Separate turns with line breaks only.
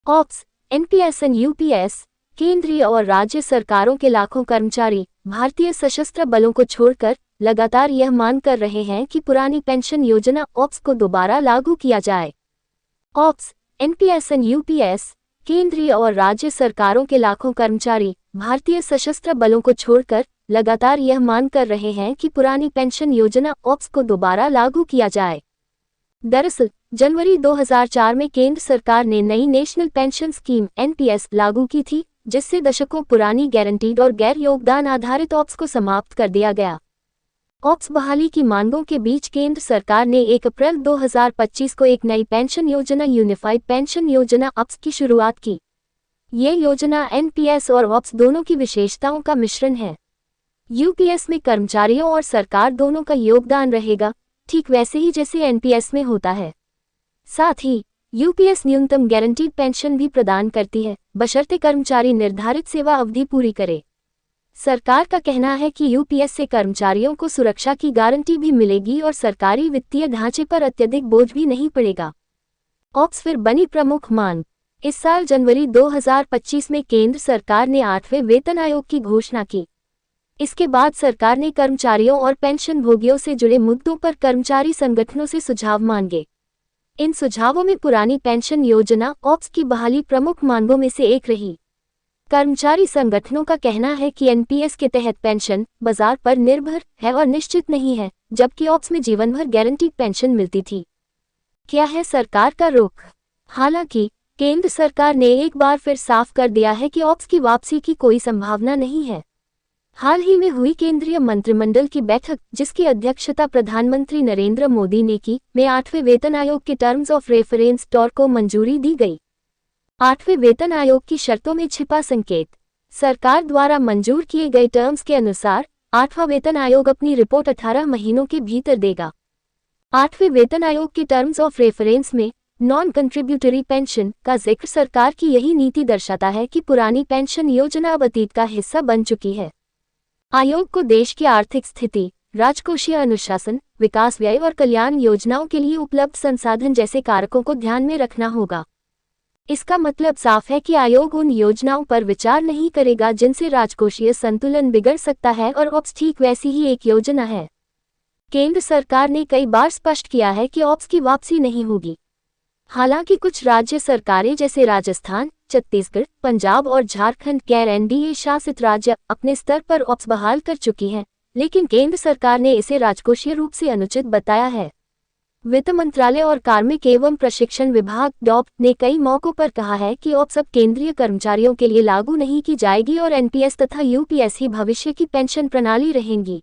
Ops, NPS and UPS, केंद्रीय और राज्य सरकारों के लाखों कर्मचारी भारतीय सशस्त्र बलों को छोड़कर लगातार यह मांग कर रहे हैं कि पुरानी पेंशन योजना ऑप्स को दोबारा लागू किया जाए। ऑप्स, एनपीएस एंड यूपीएस, केंद्रीय और राज्य सरकारों के लाखों कर्मचारी भारतीय सशस्त्र बलों को छोड़कर लगातार यह मांग कर रहे हैं कि पुरानी पेंशन योजना ऑप्स को दोबारा लागू किया जाए। दरअसल जनवरी 2004 में केंद्र सरकार ने नई नेशनल पेंशन स्कीम एनपीएस लागू की थी, जिससे दशकों पुरानी गारंटीड और गैर योगदान आधारित ऑप्स को समाप्त कर दिया गया। ऑप्स बहाली की मांगों के बीच केंद्र सरकार ने 1 अप्रैल 2025 को एक नई पेंशन योजना यूनिफाइड पेंशन योजना ऑप्स की शुरुआत की। ये योजना एनपीएस और ऑप्स दोनों की विशेषताओं का मिश्रण है। यूपीएस में कर्मचारियों और सरकार दोनों का योगदान रहेगा, ठीक वैसे ही जैसे एनपीएस में होता है। साथ ही यूपीएस न्यूनतम गारंटीड पेंशन भी प्रदान करती है, बशर्ते कर्मचारी निर्धारित सेवा अवधि पूरी करे। सरकार का कहना है कि यूपीएस से कर्मचारियों को सुरक्षा की गारंटी भी मिलेगी और सरकारी वित्तीय ढांचे पर अत्यधिक बोझ भी नहीं पड़ेगा। ऑप्स फिर बनी प्रमुख मांग। इस साल जनवरी 2025 में केंद्र सरकार ने 8वें वेतन आयोग की घोषणा की। इसके बाद सरकार ने कर्मचारियों और पेंशन भोगियों से जुड़े मुद्दों पर कर्मचारी संगठनों से सुझाव मांगे। इन सुझावों में पुरानी पेंशन योजना ऑप्स की बहाली प्रमुख मांगों में से एक रही। कर्मचारी संगठनों का कहना है कि एनपीएस के तहत पेंशन बाजार पर निर्भर है और निश्चित नहीं है, जबकि ऑप्स में जीवन भर गारंटीड पेंशन मिलती थी। क्या है सरकार का रुख? हालांकि केंद्र सरकार ने एक बार फिर साफ कर दिया है कि ऑप्स की वापसी की कोई संभावना नहीं है। हाल ही में हुई केंद्रीय मंत्रिमंडल की बैठक, जिसकी अध्यक्षता प्रधानमंत्री नरेंद्र मोदी ने की, में 8वें वेतन आयोग के टर्म्स ऑफ रेफरेंस टॉर को मंजूरी दी गई। 8वें वेतन आयोग की शर्तों में छिपा संकेत। सरकार द्वारा मंजूर किए गए टर्म्स के अनुसार 8वां वेतन आयोग अपनी रिपोर्ट 18 महीनों के भीतर देगा। 8वें वेतन आयोग के टर्म्स ऑफ रेफरेंस में नॉन कंट्रीब्यूटरी पेंशन का जिक्र सरकार की यही नीति दर्शाता है कि पुरानी पेंशन योजना अब अतीत का हिस्सा बन चुकी है। आयोग को देश की आर्थिक स्थिति, राजकोषीय अनुशासन, विकास व्यय और कल्याण योजनाओं के लिए उपलब्ध संसाधन जैसे कारकों को ध्यान में रखना होगा। इसका मतलब साफ है कि आयोग उन योजनाओं पर विचार नहीं करेगा जिनसे राजकोषीय संतुलन बिगड़ सकता है, और ऑप्स ठीक वैसी ही एक योजना है। केंद्र सरकार ने कई बार स्पष्ट किया है कि ऑप्स की वापसी नहीं होगी। हालांकि कुछ राज्य सरकारें जैसे राजस्थान, छत्तीसगढ़, पंजाब और झारखंड गैर एनडीए शासित राज्य अपने स्तर पर ऑप्स बहाल कर चुकी हैं, लेकिन केंद्र सरकार ने इसे राजकोषीय रूप से अनुचित बताया है। वित्त मंत्रालय और कार्मिक एवं प्रशिक्षण विभाग डॉप ने कई मौकों पर कहा है कि ऑप्स अब केंद्रीय कर्मचारियों के लिए लागू नहीं की जाएगी और एनपीएस तथा यूपीएस ही भविष्य की पेंशन प्रणाली रहेंगी।